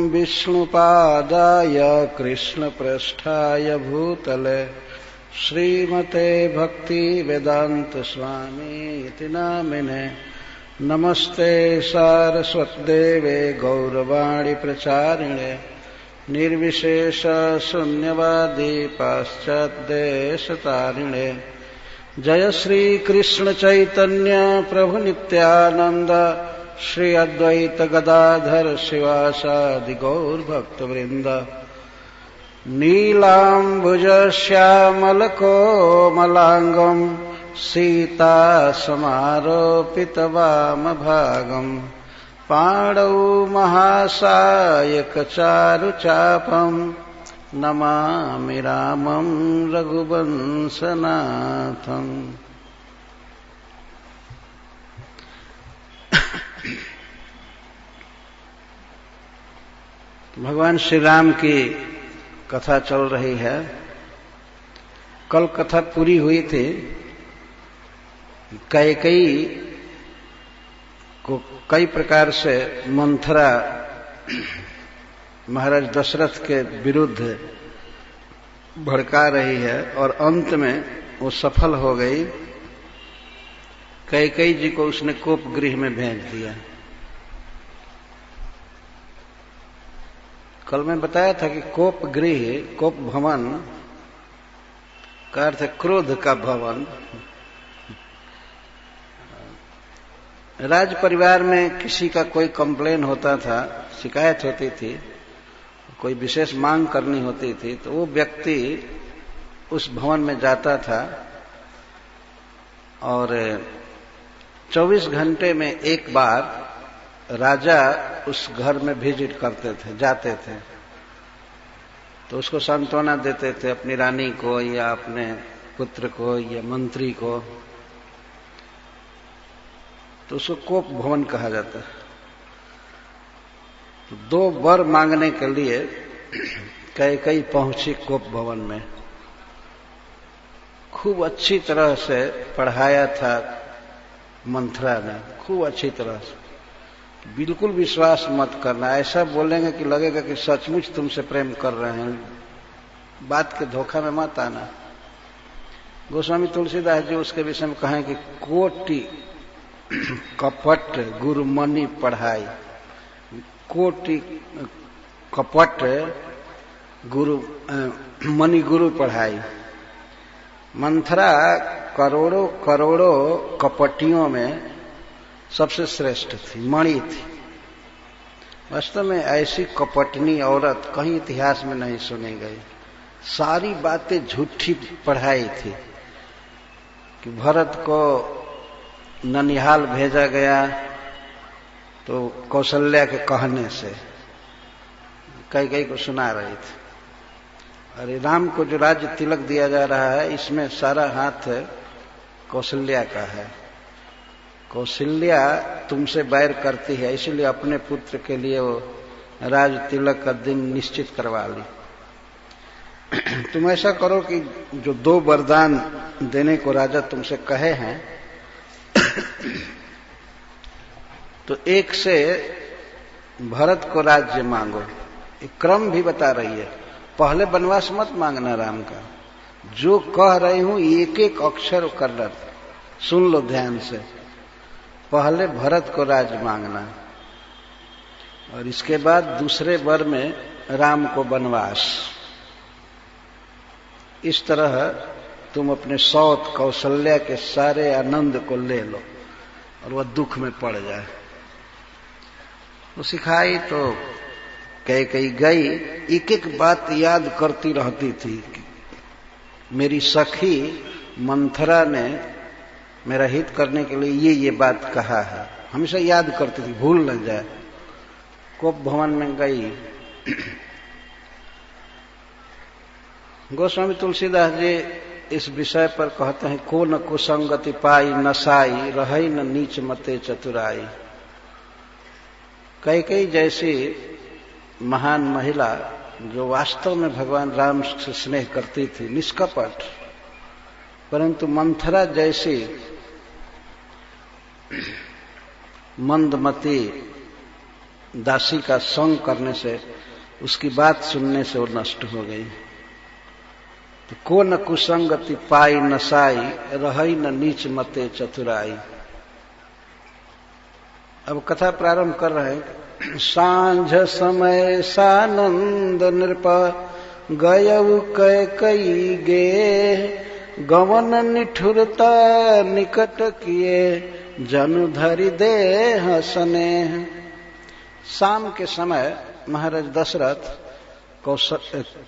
विष्णुपादाय कृष्णप्रेष्ठाय भूतले श्रीमते भक्तिवेदांत स्वामी इति नामिने नमस्ते सारस्वतदेवे गौरवाणी प्रचारिणे निर्विशेष शून्यवादी पाश्चात्यदेशतारिणे जय श्री कृष्ण चैतन्य प्रभु नित्यानंद श्री अद्वैत गदाधर शिवासादि गौर भक्तवृंद नीलांबुज श्यामल कोमलांगम सीता समारोपित वाम भागम पाणौ महासायक चारुचापम नमामि रामं रघुवंशनाथं। भगवान श्री राम की कथा चल रही है। कल कथा पूरी हुई थी। कैकेयी को कई प्रकार से मंथरा महाराज दशरथ के विरुद्ध भड़का रही है और अंत में वो सफल हो गई। कैकेयी जी को उसने कोप गृह में भेज दिया। कल मैं बताया था कि कोप गृह, कोप भवन का अर्थ है क्रोध का भवन। राज परिवार में किसी का कोई कंप्लेन होता था, शिकायत होती थी, कोई विशेष मांग करनी होती थी, तो वो व्यक्ति उस भवन में जाता था और 24 घंटे में एक बार राजा उस घर में विजिट करते थे, जाते थे। तो उसको सांत्वना देते थे, अपनी रानी को या अपने पुत्र को या मंत्री को। तो उसको कोप भवन कहा जाता है। तो 2 वर मांगने के लिए कैकेयी पहुंची कोप भवन में। खूब अच्छी तरह से पढ़ाया था मंथरा ने, खूब अच्छी तरह से। बिल्कुल विश्वास मत करना, ऐसा बोलेंगे कि लगेगा कि सचमुच तुमसे प्रेम कर रहे हैं, बात के धोखा में मत आना। गोस्वामी तुलसीदास जी उसके विषय में कहें कि कोटि कपट गुरु मणि पढ़ाई, कोटि कपट गुरु मणि गुरु पढ़ाई। मंथरा करोड़ों करोड़ों कपटियों में सबसे श्रेष्ठ थी, मणि थी। वास्तव में ऐसी कपटनी औरत कहीं इतिहास में नहीं सुनी गई। सारी बातें झूठी पढ़ाई थी कि भरत को ननिहाल भेजा गया तो कौशल्या के कहने से कैकेयी को सुना रही थी। अरे राम को जो राज्य तिलक दिया जा रहा है, इसमें सारा हाथ कौशल्या का है। कौशल्या तुमसे बैर करती है, इसलिए अपने पुत्र के लिए वो राज तिलक का दिन निश्चित करवा ली। तुम ऐसा करो कि जो 2 वरदान देने को राजा तुमसे कहे हैं, तो एक से भरत को राज्य मांगो। एक क्रम भी बता रही है। पहले वनवास मत मांगना राम का, जो कह रही हूं एक एक अक्षर करना, सुन लो ध्यान से। पहले भरत को राज्य मांगना और इसके बाद दूसरे वर में राम को वनवास। इस तरह तुम अपने सौत कौशल्या के सारे आनंद को ले लो और वह दुख में पड़ जाए। वो सिखाई तो कैकेयी गई, एक एक बात याद करती रहती थी। मेरी सखी मंथरा ने मेरा हित करने के लिए ये बात कहा है, हमेशा याद करती थी, भूल न जाए। कोप भवन में गई। गोस्वामी तुलसीदास जी इस विषय पर कहते हैं, को न कुसंगति पाई नसाई, रही न नीच मते चतुराई। कैकेयी जैसी महान महिला जो वास्तव में भगवान राम से स्नेह करती थी, निष्कपट, परंतु मंथरा जैसी मंदमती दासी का संग करने से, उसकी बात सुनने से वो नष्ट हो गई। तो को न कुसंगति पाई नसाई, रही न नीच मते चतुराई। अब कथा प्रारंभ कर रहे हैं। सांझ समय सानंद नृप गयउ कैकई गे, गवन निठुरता निकट किए जनु धरि देह स्नेह। शाम के समय महाराज दशरथ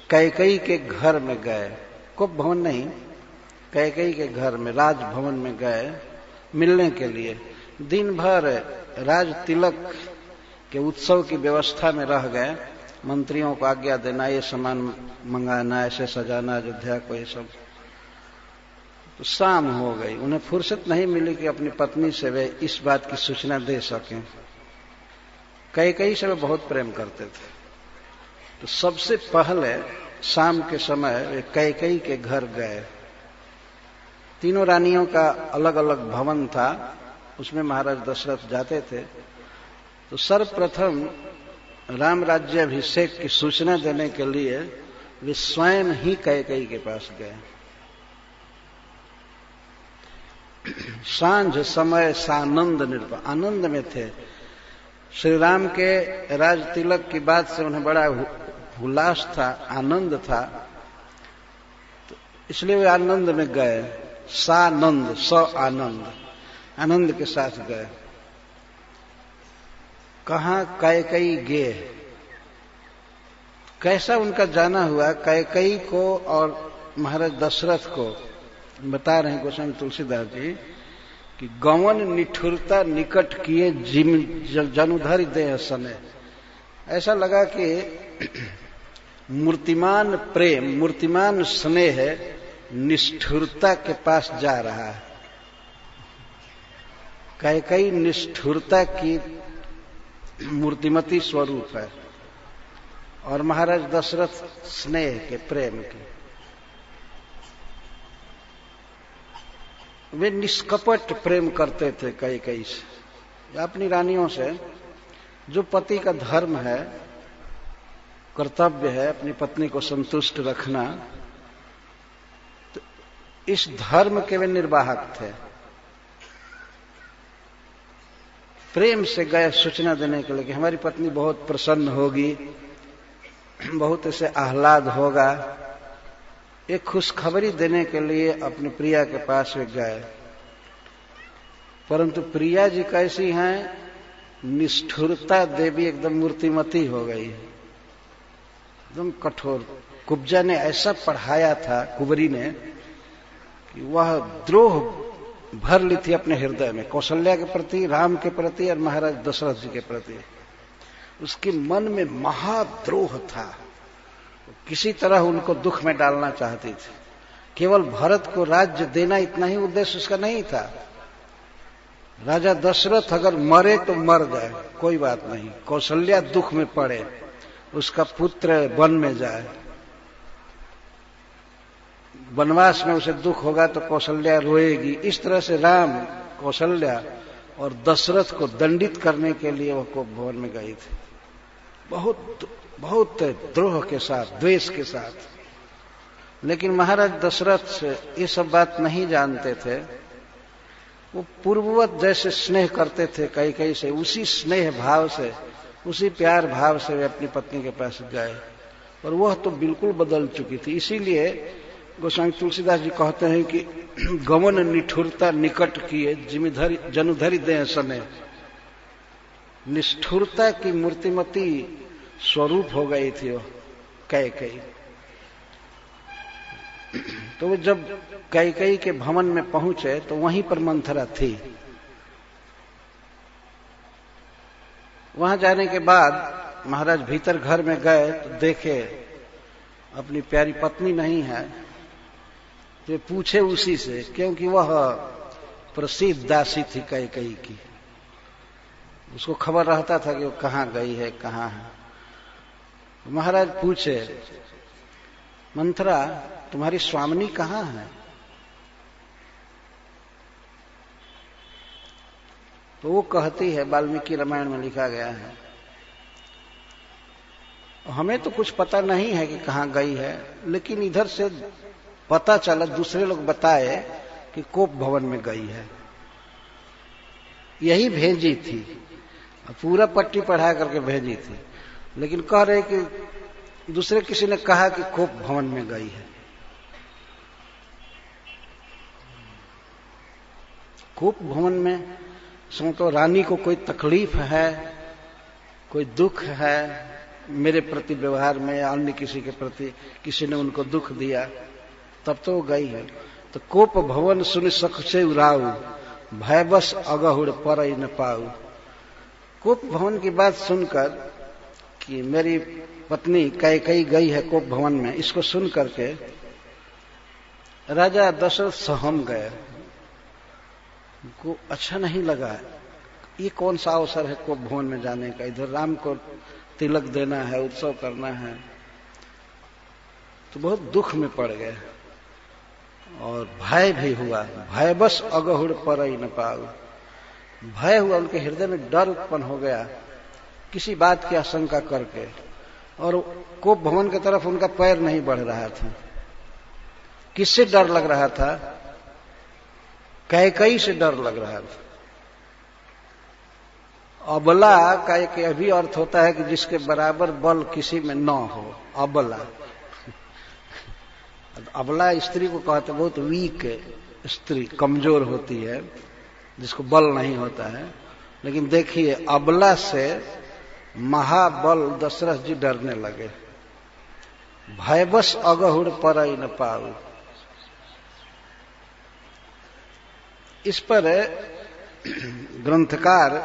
कैकई के घर में गए, कुप भवन नहीं, कैकई के घर में, राजभवन में गए मिलने के लिए। दिन भर राज तिलक के उत्सव की व्यवस्था में रह गए, मंत्रियों को आज्ञा देना, ये सामान मंगाना, ऐसे सजाना अयोध्या को, ये सब। तो शाम हो गई, उन्हें फुर्सत नहीं मिली कि अपनी पत्नी से वे इस बात की सूचना दे सकें। कैकई से वे बहुत प्रेम करते थे। तो सबसे पहले शाम के समय वे कैकई के घर गए। तीनों रानियों का अलग अलग भवन था, उसमें महाराज दशरथ जाते थे। तो सर्वप्रथम राम राज्याभिषेक की सूचना देने के लिए वे स्वयं ही कैकई के पास गए। सांझ समय सानंद नृप, आनंद में थे। श्री राम के राज तिलक की बात से उन्हें बड़ा उल्लास था, आनंद था, तो इसलिए वे आनंद में गए। सानंद, स आनंद, आनंद के साथ गए। कहां? कैकई गे। कैसा उनका जाना हुआ? कैकई को और महाराज दशरथ को बता रहे हैं गोस्वामी तुलसीदास जी कि गवन निठुरता निकट किए जनुधरि देह सने। ऐसा लगा कि मूर्तिमान प्रेम, मूर्तिमान स्नेह निष्ठुरता के पास जा रहा है। कैकई निष्ठुरता की मूर्तिमती स्वरूप है और महाराज दशरथ स्नेह के, प्रेम के। वे निष्कपट प्रेम करते थे कैकई से, अपनी रानियों से। जो पति का धर्म है, कर्तव्य है अपनी पत्नी को संतुष्ट रखना, तो इस धर्म के वे निर्वाहक थे। प्रेम से गए सूचना देने के लिए कि हमारी पत्नी बहुत प्रसन्न होगी, बहुत इसे आह्लाद होगा। एक खुशखबरी देने के लिए अपनी प्रिया के पास वे गए। परंतु प्रिया जी कैसी हैं? निष्ठुरता देवी एकदम मूर्तिमती हो गई, एकदम कठोर। कुब्जा ने ऐसा पढ़ाया था, कुबरी ने, कि वह द्रोह भर ली थी अपने हृदय में, कौशल्या के प्रति, राम के प्रति और महाराज दशरथ जी के प्रति। उसके मन में महाद्रोह था, किसी तरह उनको दुख में डालना चाहती थी। केवल भरत को राज्य देना इतना ही उद्देश्य उसका नहीं था। राजा दशरथ अगर मरे तो मर जाए, कोई बात नहीं, कौशल्या दुख में पड़े, उसका पुत्र वन में जाए, वनवास में उसे दुख होगा तो कौशल्या रोएगी। इस तरह से राम, कौशल्या और दशरथ को दंडित करने के लिए वह कोप भवन में गई थी, बहुत द्रोह के साथ, द्वेष के साथ। लेकिन महाराज दशरथ ये सब बात नहीं जानते थे। वो पूर्ववत जैसे स्नेह करते थे कैकई से, उसी स्नेह भाव से, उसी प्यार भाव से वे अपनी पत्नी के पास गए। और वह तो बिल्कुल बदल चुकी थी। इसीलिए गोस्वामी तुलसीदास जी कहते हैं कि गमन निठुरता निकट किए जनुधरि देह सने। निष्ठुरता की मूर्तिमती स्वरूप हो गई थी वो कैकई। तो वो जब कैकई के भवन में पहुंचे तो वहीं पर मंथरा थी। वहां जाने के बाद महाराज भीतर घर में गए तो देखे अपनी प्यारी पत्नी नहीं है। तो पूछे उसी से, क्योंकि वह प्रसिद्ध दासी थी कैकई की, उसको खबर रहता था कि वो कहां गई है, कहां है। तो महाराज पूछे, मंथरा तुम्हारी स्वामिनी कहां है? तो वो कहती है, वाल्मीकि रामायण में लिखा गया है हमें तो कुछ पता नहीं है कि कहाँ गई है, लेकिन इधर से पता चला, दूसरे लोग बताए कि कोप भवन में गई है। यही भेजी थी, पूरा पट्टी पढ़ा करके भेजी थी, लेकिन कह रहे कि दूसरे किसी ने कहा कि कोप भवन में गई है। कोप भवन में सो तो रानी को कोई तकलीफ है, कोई दुख है मेरे प्रति व्यवहार में या अन्य किसी के प्रति, किसी ने उनको दुख दिया, तब तो वो गई है। तो कोप भवन सुन सख से उराऊ, भयबस अगहुड़ पर न पाऊ। कोप भवन की बात सुनकर कि मेरी पत्नी कैकेयी गई है कोप भवन में, इसको सुन करके राजा दशरथ सहम गए। उनको अच्छा नहीं लगा, ये कौन सा अवसर है कोप भवन में जाने का, इधर राम को तिलक देना है, उत्सव करना है। तो बहुत दुख में पड़ गए और भय भी हुआ। भय बस अगहुड़ पर न पाऊ, भय हुआ, उनके हृदय में डर उत्पन्न हो गया किसी बात की आशंका करके, और कोप भवन की तरफ उनका पैर नहीं बढ़ रहा था। किससे डर लग रहा था? कैकेयी से डर लग रहा था। अबला का एक अभी अर्थ होता है कि जिसके बराबर बल किसी में न हो, अबला। अबला स्त्री को कहते, बहुत वीक स्त्री, कमजोर होती है, जिसको बल नहीं होता है। लेकिन देखिए, अबला से महाबल दशरथ जी डरने लगे। भयबस अगहुड़ पर न पाऊ। इस पर ग्रंथकार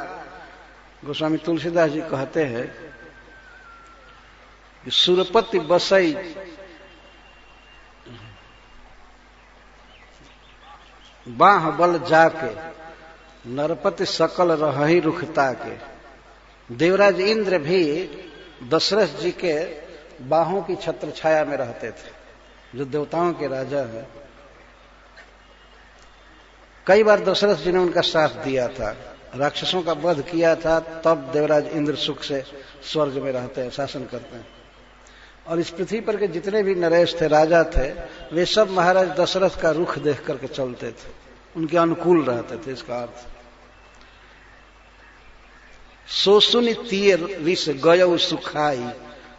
गोस्वामी तुलसीदास जी कहते हैं कि सुरपति बसई बाह बल जाके, नरपति सकल रही रुखता के। देवराज इंद्र भी दशरथ जी के बाहों की छत्र छाया में रहते थे, जो देवताओं के राजा हैं। कई बार दशरथ जी ने उनका साथ दिया था, राक्षसों का वध किया था, तब देवराज इंद्र सुख से स्वर्ग में रहते हैं, शासन करते हैं। और इस पृथ्वी पर के जितने भी नरेश थे, राजा थे, वे सब महाराज दशरथ का रुख देख करके चलते थे, उनके अनुकूल रहते थे। इसका अर्थ सोसुनि तीर विष गयऊ सुखाई,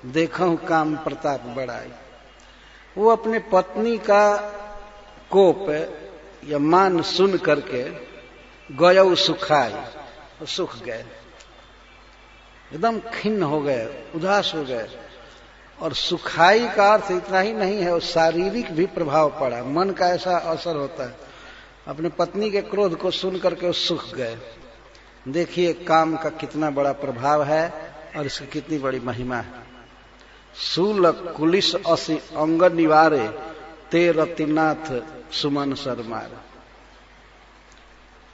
देखऊं काम प्रताप बढ़ाई। वो अपने पत्नी का कोप या मान सुन करके गयऊ सुखाई, और सुख गए, एकदम खिन्न हो गए, उदास हो गए। और सुखाई का अर्थ इतना ही नहीं है, वो शारीरिक भी प्रभाव पड़ा, मन का ऐसा असर होता है। अपने पत्नी के क्रोध को सुन करके वो सुख गए। देखिए काम का कितना बड़ा प्रभाव है और इसकी कितनी बड़ी महिमा है। सूल कुलिस असि अंग निवारे, ते रतिनाथ सुमन सरमार।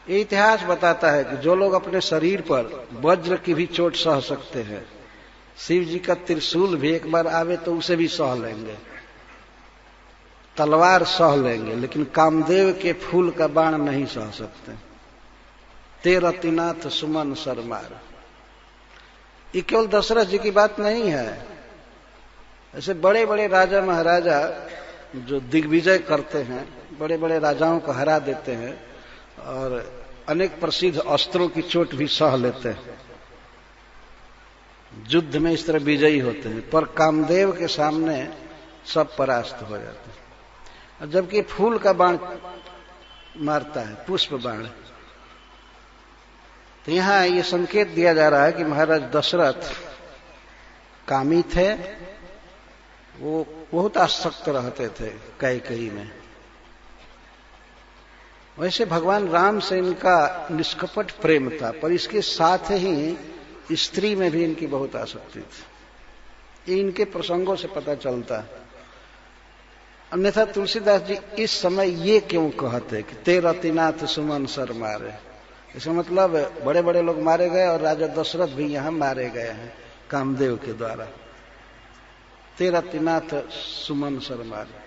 ये इतिहास बताता है कि जो लोग अपने शरीर पर वज्र की भी चोट सह सकते हैं, शिव जी का त्रिशूल भी एक बार आवे तो उसे भी सह लेंगे, तलवार सह लेंगे, लेकिन कामदेव के फूल का बाण नहीं सह सकते। ते रतिनाथ सुमन सरमार। ये केवल दशरथ जी की बात नहीं है, ऐसे बड़े बड़े राजा महाराजा जो दिग्विजय करते हैं, बड़े बड़े राजाओं को हरा देते हैं और अनेक प्रसिद्ध अस्त्रों की चोट भी सह लेते हैं, युद्ध में इस तरह विजयी होते हैं, पर कामदेव के सामने सब परास्त हो जाते हैं। और जबकि फूल का बाण मारता है, पुष्प बाण। तो यहां ये संकेत दिया जा रहा है कि महाराज दशरथ कामी थे, वो बहुत आसक्त रहते थे कैकेयी में। वैसे भगवान राम से इनका निष्कपट प्रेम था, पर इसके साथ ही स्त्री में भी इनकी बहुत आसक्ति थी। ये इनके प्रसंगों से पता चलता है। अन्यथा तुलसीदास जी इस समय ये क्यों कहते कि ते रतिनाथ सुमन सर मारे, इसका मतलब बड़े बड़े लोग मारे गए और राजा दशरथ भी यहां मारे गए हैं कामदेव के द्वारा। ते रतिनाथ सुमन सर मारे।